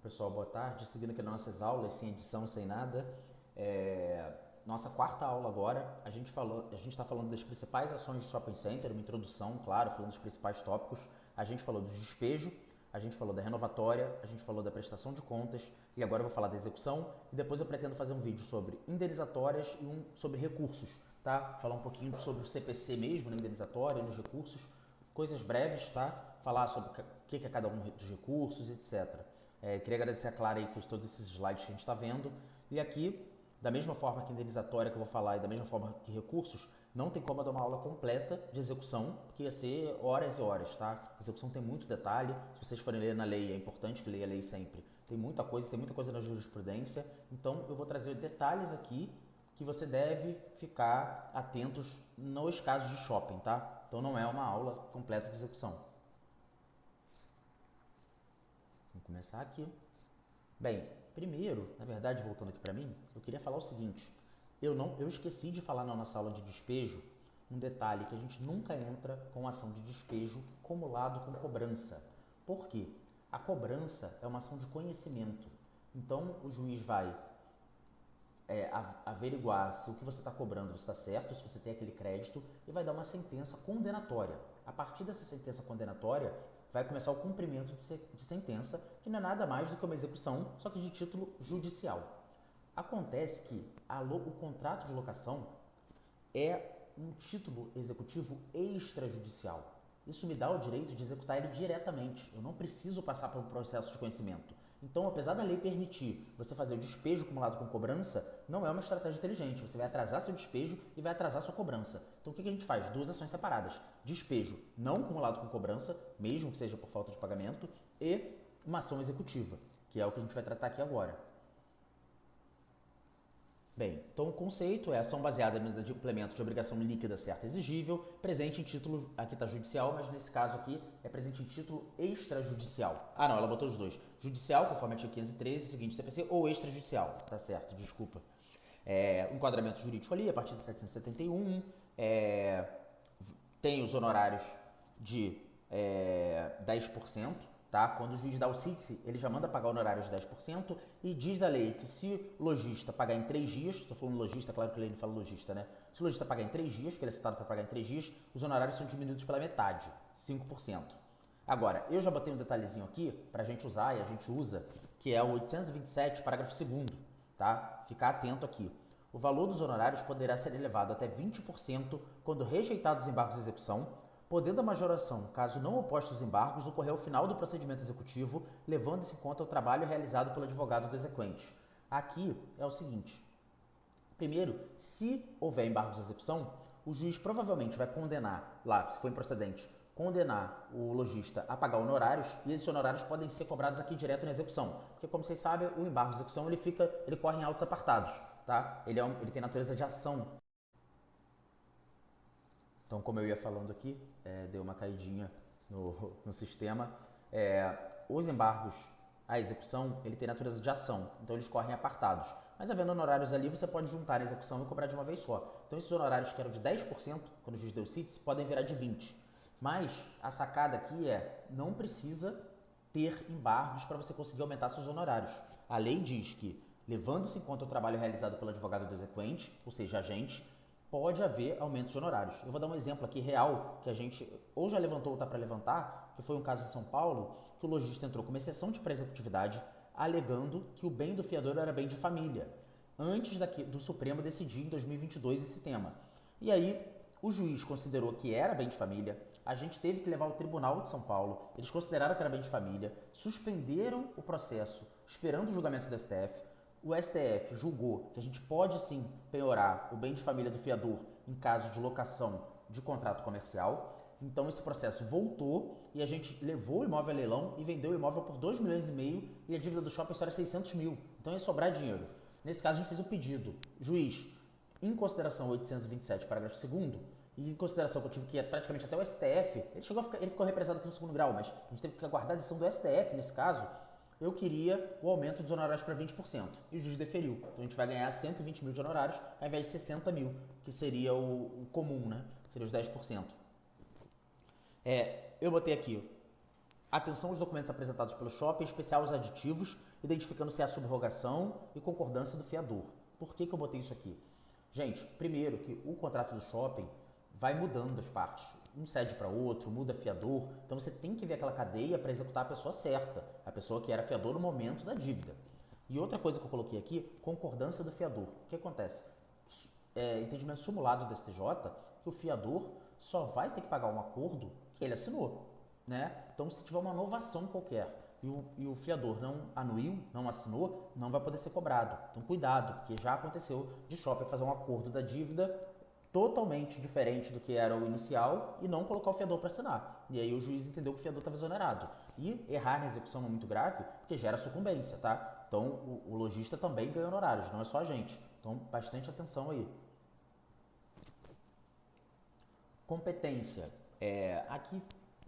Pessoal, boa tarde. Seguindo aqui nas nossas aulas, sem edição, sem nada. Nossa quarta aula agora, a gente está falando das principais ações do shopping center, uma introdução, claro, falando dos principais tópicos. A gente falou do despejo, a gente falou da renovatória, a gente falou da prestação de contas e agora eu vou falar da execução e depois eu pretendo fazer um vídeo sobre indenizatórias e um sobre recursos, tá? Falar um pouquinho sobre o CPC mesmo, na indenizatória, nos recursos, coisas breves, tá? Falar sobre o que é cada um dos recursos, etc. Queria agradecer a Clara aí que fez todos esses slides que a gente está vendo. E aqui, da mesma forma que indenizatória que eu vou falar e da mesma forma que recursos, não tem como eu dar uma aula completa de execução, porque ia ser horas e horas, tá? A execução tem muito detalhe. Se vocês forem ler na lei, é importante que leia a lei sempre. Tem muita coisa na jurisprudência. Então, eu vou trazer detalhes aqui que você deve ficar atentos nos casos de shopping, tá? Então, não é uma aula completa de execução. Vamos começar aqui. Bem, primeiro, na verdade, voltando aqui para mim, eu queria falar o seguinte. Eu esqueci de falar na nossa aula de despejo um detalhe que a gente nunca entra com ação de despejo acumulado com cobrança. Por quê? A cobrança é uma ação de conhecimento. Então, o juiz vai averiguar se o que você está cobrando está certo, se você tem aquele crédito, e vai dar uma sentença condenatória. A partir dessa sentença condenatória, vai começar o cumprimento de sentença, que não é nada mais do que uma execução, só que de título judicial. Acontece que o contrato de locação é um título executivo extrajudicial. Isso me dá o direito de executar ele diretamente. Eu não preciso passar por um processo de conhecimento. Então, apesar da lei permitir você fazer o despejo acumulado com cobrança, não é uma estratégia inteligente. Você vai atrasar seu despejo e vai atrasar sua cobrança. Então, o que a gente faz? Duas ações separadas. Despejo não acumulado com cobrança, mesmo que seja por falta de pagamento, e uma ação executiva, que é o que a gente vai tratar aqui agora. Bem, então o conceito é ação baseada no implemento de obrigação líquida certa exigível, presente em título, aqui está judicial, mas nesse caso aqui é presente em título extrajudicial. Ah não, ela botou os dois. Judicial, conforme artigo 513, seguinte CPC, ou extrajudicial. Tá certo, desculpa. Enquadramento jurídico ali, a partir de 771. Tem os honorários de 10%. Tá? Quando o juiz dá o CITSE, ele já manda pagar honorários de 10% e diz a lei que se o lojista pagar em 3 dias, estou falando lojista, claro que a lei não fala lojista, né? Se o lojista pagar em 3 dias, que ele é citado para pagar em 3 dias, os honorários são diminuídos pela metade, 5%. Agora, eu já botei um detalhezinho aqui para a gente usar e a gente usa, que é o 827, parágrafo 2º, tá? Ficar atento aqui. O valor dos honorários poderá ser elevado até 20% quando rejeitados os embargos de execução, podendo a majoração, caso não opostos aos embargos, ocorrer ao final do procedimento executivo, levando-se em conta o trabalho realizado pelo advogado do exequente. Aqui é o seguinte. Primeiro, se houver embargos de execução, o juiz provavelmente vai condenar, lá, se for improcedente, condenar o lojista a pagar honorários, e esses honorários podem ser cobrados aqui direto na execução. Porque, como vocês sabem, o embargo de execução ele corre em autos apartados, tá? Ele tem natureza de ação. Então, como eu ia falando aqui, deu uma caidinha no sistema. Os embargos à execução, ele tem natureza de ação, então eles correm apartados. Mas havendo honorários ali, você pode juntar a execução e cobrar de uma vez só. Então, esses honorários que eram de 10%, quando o juiz deu CITES, podem virar de 20%. Mas a sacada aqui não precisa ter embargos para você conseguir aumentar seus honorários. A lei diz que, levando-se em conta o trabalho realizado pelo advogado do exequente, ou seja, agente, pode haver aumento de honorários. Eu vou dar um exemplo aqui real, que a gente ou já levantou ou está para levantar, que foi um caso em São Paulo, que o lojista entrou com uma exceção de pré-executividade, alegando que o bem do fiador era bem de família, antes do Supremo decidir em 2022 esse tema. E aí, o juiz considerou que era bem de família, a gente teve que levar ao Tribunal de São Paulo, eles consideraram que era bem de família, suspenderam o processo, esperando o julgamento do STF, o STF julgou que a gente pode sim penhorar o bem de família do fiador em caso de locação de contrato comercial. Então esse processo voltou e a gente levou o imóvel a leilão e vendeu o imóvel por 2,5 milhões e a dívida do shopping só era 600 mil. Então ia sobrar dinheiro. Nesse caso a gente fez o pedido. Juiz, em consideração ao 827, parágrafo 2º, e em consideração que eu tive que ir praticamente até o STF, ele ficou represado aqui no 2º grau, mas a gente teve que aguardar a decisão do STF nesse caso. Eu queria o aumento dos honorários para 20%. E o juiz deferiu. Então a gente vai ganhar 120 mil de honorários ao invés de 60 mil, que seria o comum, né? Seria os 10%. Eu botei aqui Atenção aos documentos apresentados pelo shopping, em especial os aditivos, identificando se há subrogação e concordância do fiador. Por que eu botei isso aqui? Gente, primeiro que o contrato do shopping vai mudando as partes. Um cede para outro, muda fiador. Então você tem que ver aquela cadeia para executar a pessoa certa, a pessoa que era fiador no momento da dívida. E outra coisa que eu coloquei aqui, concordância do fiador. O que acontece? Entendimento simulado do STJ que o fiador só vai ter que pagar um acordo que ele assinou, né? Então, se tiver uma novação qualquer e o fiador não anuiu, não assinou, não vai poder ser cobrado. Então, cuidado, porque já aconteceu de shopping fazer um acordo da dívida totalmente diferente do que era o inicial e não colocar o fiador para assinar. E aí o juiz entendeu que o fiador estava exonerado. E errar na execução é muito grave, porque gera sucumbência, tá? Então, o lojista também ganha honorários, não é só a gente. Então, bastante atenção aí. Competência. Aqui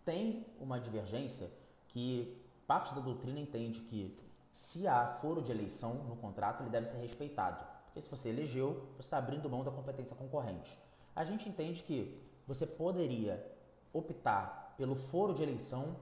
tem uma divergência que parte da doutrina entende que se há foro de eleição no contrato, ele deve ser respeitado. Porque se você elegeu, você está abrindo mão da competência concorrente. A gente entende que você poderia optar pelo foro de eleição,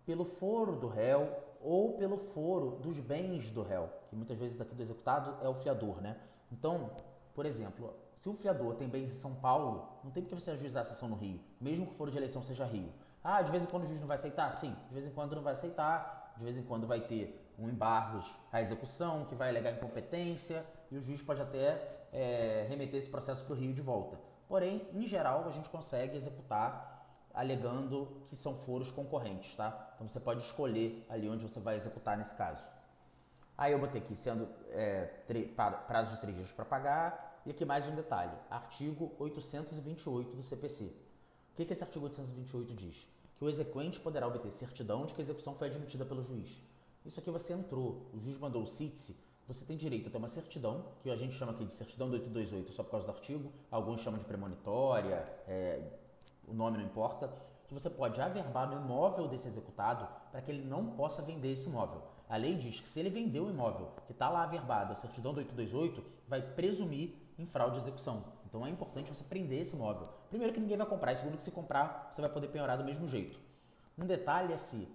pelo foro do réu ou pelo foro dos bens do réu, que muitas vezes daqui do executado é o fiador, né? Então, por exemplo, se o fiador tem bens em São Paulo, não tem porque você ajuizar a sessão no Rio, mesmo que o foro de eleição seja Rio. Ah, de vez em quando o juiz não vai aceitar? Sim, de vez em quando não vai aceitar, de vez em quando vai ter um embargos à execução, que vai alegar incompetência, e o juiz pode até remeter esse processo para o Rio de volta. Porém, em geral, a gente consegue executar alegando que são foros concorrentes, tá? Então você pode escolher ali onde você vai executar nesse caso. Aí eu botei aqui, sendo prazo de 3 dias para pagar, e aqui mais um detalhe, artigo 828 do CPC. O que esse artigo 828 diz? Que o exequente poderá obter certidão de que a execução foi admitida pelo juiz. Isso aqui você entrou, o juiz mandou o CITSE, você tem direito a ter uma certidão, que a gente chama aqui de certidão do 828 só por causa do artigo, alguns chamam de premonitória, o nome não importa, que você pode averbar no imóvel desse executado para que ele não possa vender esse imóvel. A lei diz que se ele vender o imóvel que está lá averbado, a certidão do 828, vai presumir em fraude de execução. Então é importante você prender esse imóvel. Primeiro que ninguém vai comprar, e segundo que se comprar, você vai poder penhorar do mesmo jeito. Um detalhe é se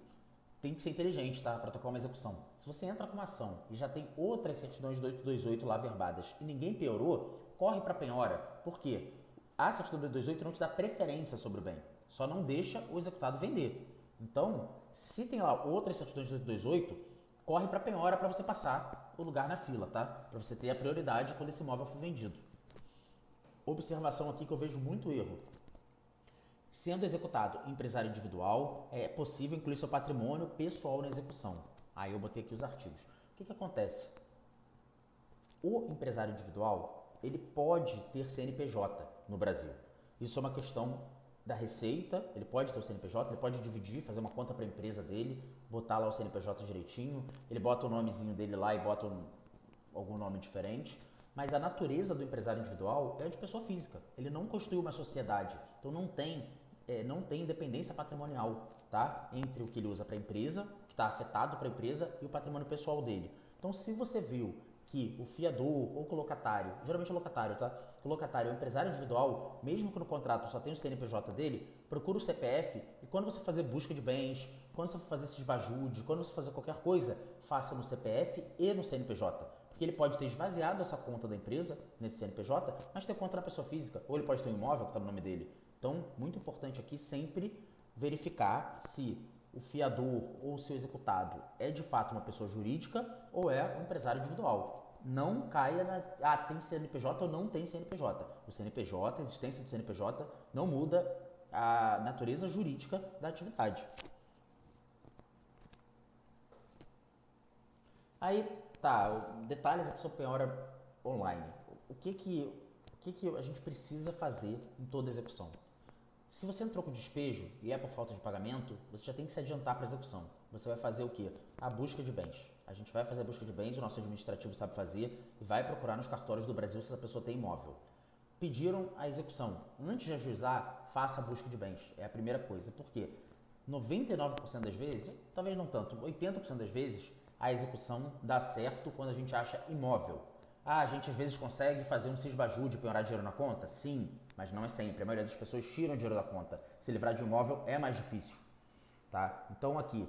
tem que ser inteligente, tá? Para tocar uma execução. Se você entra com uma ação e já tem outras certidões do 828 lá averbadas e ninguém penhorou, corre para penhora. Por quê? A certidão do 828 não te dá preferência sobre o bem, só não deixa o executado vender. Então, se tem lá outras certidões do 828, corre para penhora para você passar o lugar na fila, tá? Para você ter a prioridade quando esse imóvel for vendido. Observação aqui que eu vejo muito erro. Sendo executado empresário individual, é possível incluir seu patrimônio pessoal na execução. Aí eu botei aqui os artigos. O que acontece? O empresário individual, ele pode ter CNPJ no Brasil. Isso é uma questão da Receita, ele pode ter o CNPJ, ele pode dividir, fazer uma conta para a empresa dele, botar lá o CNPJ direitinho, ele bota o nomezinho dele lá e bota algum nome diferente. Mas a natureza do empresário individual é de pessoa física. Ele não constitui uma sociedade, então não tem independência patrimonial, tá? Entre o que ele usa para a empresa, que está afetado para a empresa, e o patrimônio pessoal dele. Então, se você viu que o fiador ou colocatário, geralmente é locatário, tá? O locatário é um empresário individual, mesmo que no contrato só tenha o CNPJ dele, procura o CPF e quando você fazer busca de bens, quando você for fazer esse esbajude, quando você fazer qualquer coisa, faça no CPF e no CNPJ. Porque ele pode ter esvaziado essa conta da empresa, nesse CNPJ, mas ter conta na pessoa física, ou ele pode ter um imóvel que está no nome dele. Então, muito importante aqui sempre verificar se o fiador ou o seu executado é de fato uma pessoa jurídica ou é um empresário individual. Não caia tem CNPJ ou não tem CNPJ. O CNPJ, a existência do CNPJ não muda a natureza jurídica da atividade. Aí, tá, detalhes aqui sobre penhora online. O que a gente precisa fazer em toda execução? Se você entrou com despejo e é por falta de pagamento, você já tem que se adiantar para a execução. Você vai fazer o quê? A busca de bens. A gente vai fazer a busca de bens, o nosso administrativo sabe fazer e vai procurar nos cartórios do Brasil se essa pessoa tem imóvel. Pediram a execução. Antes de ajuizar, faça a busca de bens. É a primeira coisa. Por quê? 99% das vezes, talvez não tanto, 80% das vezes, a execução dá certo quando a gente acha imóvel. A gente às vezes consegue fazer um cisbajude e penhorar dinheiro na conta? Sim, mas não é sempre. A maioria das pessoas tiram dinheiro da conta. Se livrar de um imóvel é mais difícil. tá? Então aqui,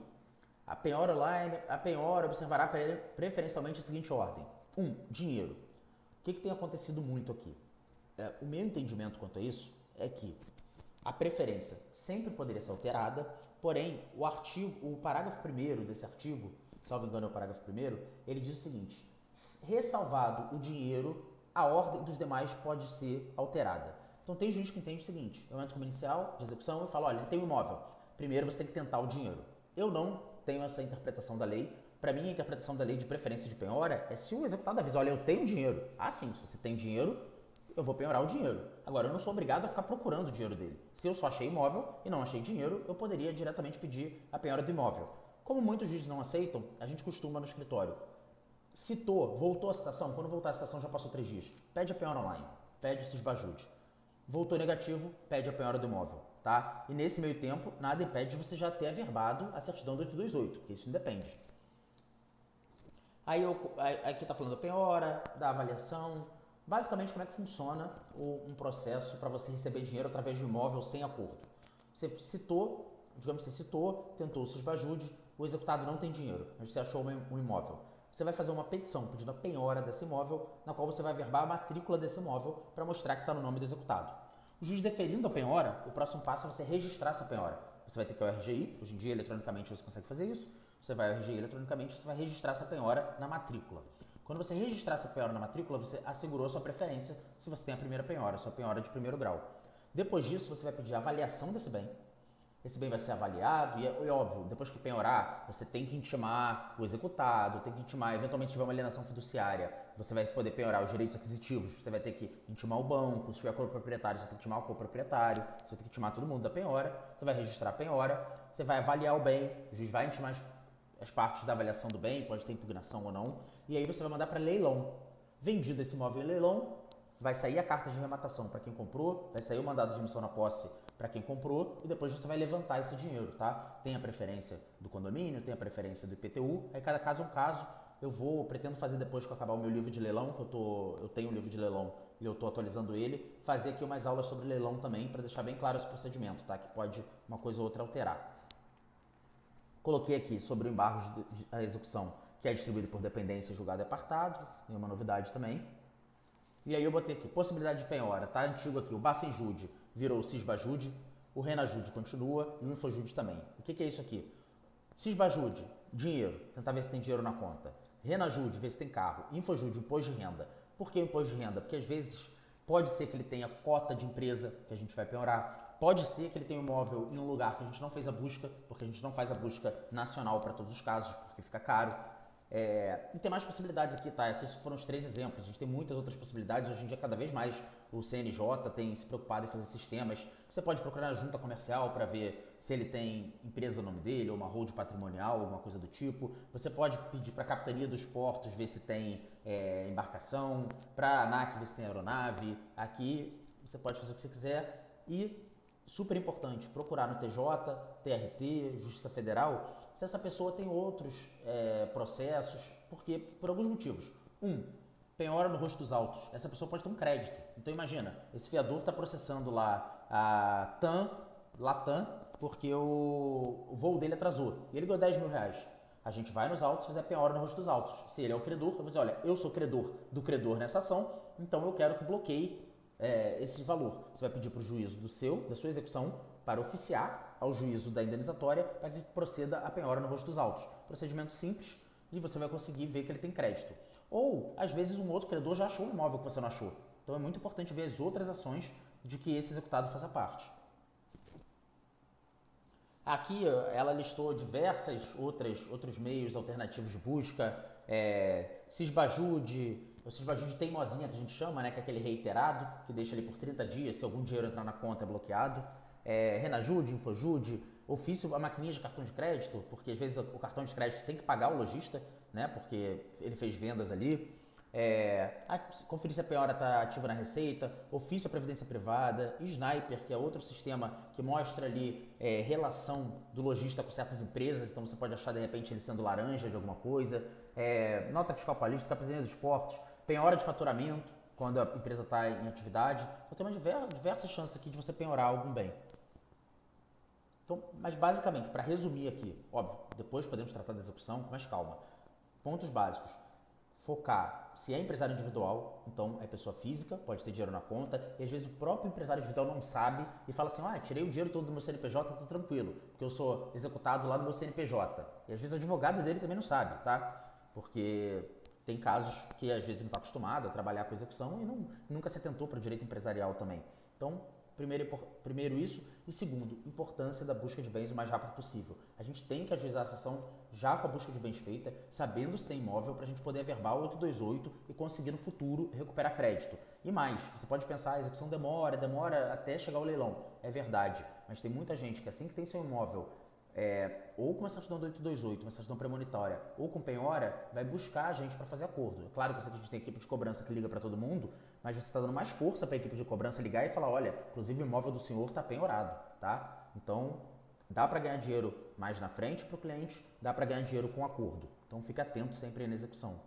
a penhora online, a penhora observará preferencialmente a seguinte ordem. 1. Dinheiro. O que tem acontecido muito aqui? O meu entendimento quanto a isso é que a preferência sempre poderia ser alterada, porém o parágrafo 1º desse artigo, salvo engano é o parágrafo 1º, ele diz o seguinte: ressalvado o dinheiro, a ordem dos demais pode ser alterada. Então tem juiz que entende o seguinte: eu entro como inicial de execução e falo, olha, ele tem um imóvel, primeiro você tem que tentar o dinheiro. Eu não tenho essa interpretação da lei. Para mim, a interpretação da lei de preferência de penhora é se o executado avisa, olha, eu tenho dinheiro. Ah, sim, se você tem dinheiro, eu vou penhorar o dinheiro. Agora, eu não sou obrigado a ficar procurando o dinheiro dele. Se eu só achei imóvel e não achei dinheiro, eu poderia diretamente pedir a penhora do imóvel. Como muitos juízes não aceitam, a gente costuma no escritório. Citou, voltou a citação, quando voltar a citação já passou 3 dias. Pede a penhora online, pede o cisbajude. Voltou negativo, pede a penhora do imóvel, tá? E nesse meio tempo, nada impede de você já ter averbado a certidão do 828, porque isso independe. Aí aqui está falando da penhora, da avaliação, basicamente como é que funciona um processo para você receber dinheiro através de um imóvel sem acordo. Você citou, digamos que você citou, tentou o cisbajude, o executado não tem dinheiro, mas você achou um imóvel. Você vai fazer uma petição pedindo a penhora desse imóvel, na qual você vai averbar a matrícula desse imóvel para mostrar que está no nome do executado. O juiz deferindo a penhora, o próximo passo é você registrar essa penhora. Você vai ter que ir ao RGI, hoje em dia eletronicamente você consegue fazer isso. Você vai ao RGI eletronicamente, você vai registrar essa penhora na matrícula. Quando você registrar essa penhora na matrícula, você assegurou a sua preferência se você tem a primeira penhora, a sua penhora de primeiro grau. Depois disso, você vai pedir a avaliação desse bem. Esse bem vai ser avaliado e é óbvio, depois que penhorar, você tem que intimar o executado, tem que intimar, eventualmente se tiver uma alienação fiduciária, você vai poder penhorar os direitos aquisitivos, você vai ter que intimar o banco, se tiver coproprietário, você tem que intimar o coproprietário, você tem que intimar todo mundo da penhora, você vai registrar a penhora, você vai avaliar o bem, o juiz vai intimar as partes da avaliação do bem, pode ter impugnação ou não, e aí você vai mandar para leilão. Vendido esse imóvel em leilão, vai sair a carta de rematação para quem comprou, vai sair o mandado de emissão na posse para quem comprou e depois você vai levantar esse dinheiro, tá? Tem a preferência do condomínio, tem a preferência do IPTU, aí cada caso é um caso. Pretendo fazer depois que eu acabar o meu livro de leilão, que eu tenho um livro de leilão e eu estou atualizando ele, fazer aqui umas aulas sobre leilão também para deixar bem claro esse procedimento, tá? Que pode uma coisa ou outra alterar. Coloquei aqui sobre o embargo de execução, que é distribuído por dependência, julgado e apartado, nenhuma novidade também. E aí eu botei aqui, possibilidade de penhora, tá antigo aqui, o Bacenjude virou o Cisbajude, o Renajude continua e o Infojude também. O que é isso aqui? Cisbajude, dinheiro, tentar ver se tem dinheiro na conta. Renajude, ver se tem carro. Infojude, imposto de renda. Por que imposto de renda? Porque às vezes pode ser que ele tenha cota de empresa, que a gente vai penhorar. Pode ser que ele tenha um imóvel em um lugar que a gente não fez a busca, porque a gente não faz a busca nacional para todos os casos, porque fica caro. E tem mais possibilidades aqui, tá? Aqui foram os 3 exemplos. A gente tem muitas outras possibilidades. Hoje em dia, cada vez mais, o CNJ tem se preocupado em fazer sistemas. Você pode procurar na junta comercial para ver se ele tem empresa no nome dele, ou uma hold patrimonial, alguma coisa do tipo. Você pode pedir para a capitania dos portos ver se tem embarcação, para a ANAC ver se tem aeronave. Aqui você pode fazer o que você quiser. E, super importante, procurar no TJ, TRT, Justiça Federal, se essa pessoa tem outros processos, porque por alguns motivos. Penhora no rosto dos autos. Essa pessoa pode ter um crédito. Então imagina, esse fiador está processando lá a Latam, porque o voo dele atrasou. E ele ganhou 10 mil reais. A gente vai nos autos fazer a penhora no rosto dos autos. Se ele é o credor, eu vou dizer, olha, eu sou credor do credor nessa ação, então eu quero que bloqueie esse valor. Você vai pedir para o juízo da sua execução para oficiar ao juízo da indenizatória para que proceda a penhora no rosto dos autos. Procedimento simples e você vai conseguir ver que ele tem crédito. Ou, às vezes, um outro credor já achou um imóvel que você não achou. Então é muito importante ver as outras ações de que esse executado faça parte. Aqui ela listou outros meios alternativos de busca, Cisbajude, o Cisbajude teimosinha que a gente chama, né, que é aquele reiterado, que deixa ele por 30 dias, se algum dinheiro entrar na conta é bloqueado. Renajude, Infojude, ofício a maquininha de cartão de crédito, porque às vezes o cartão de crédito tem que pagar o lojista, né, porque ele fez vendas ali. Conferir se a penhora está ativa na Receita, ofício à Previdência Privada, Sniper, que é outro sistema que mostra ali relação do lojista com certas empresas, então você pode achar de repente ele sendo laranja de alguma coisa, nota fiscal paulista, Capitania dos Portos, penhora de faturamento, quando a empresa está em atividade. Então tem diversas chances aqui de você penhorar algum bem. Então, mas basicamente, para resumir aqui, óbvio, depois podemos tratar da execução com mais calma. Pontos básicos. Focar, se é empresário individual, então é pessoa física, pode ter dinheiro na conta, e às vezes o próprio empresário individual não sabe e fala assim, tirei o dinheiro todo do meu CNPJ, tô tranquilo, porque eu sou executado lá no meu CNPJ. E às vezes o advogado dele também não sabe, tá? Porque tem casos que às vezes não está acostumado a trabalhar com execução e nunca se atentou para o direito empresarial também. Então, primeiro isso, e segundo, importância da busca de bens o mais rápido possível. A gente tem que ajuizar a sessão já com a busca de bens feita, sabendo se tem imóvel, para a gente poder averbar o 828 e conseguir no futuro recuperar crédito. E mais, você pode pensar, a execução demora até chegar ao leilão. É verdade, mas tem muita gente que assim que tem seu imóvel, ou com uma certidão do 828, uma certidão premonitória, ou com penhora, vai buscar a gente para fazer acordo. É claro que eu sei que a gente tem equipe de cobrança que liga para todo mundo, mas você está dando mais força para a equipe de cobrança ligar e falar, olha, inclusive o imóvel do senhor está penhorado, tá? Então, dá para ganhar dinheiro mais na frente para o cliente, dá para ganhar dinheiro com acordo. Então, fique atento sempre aí na execução.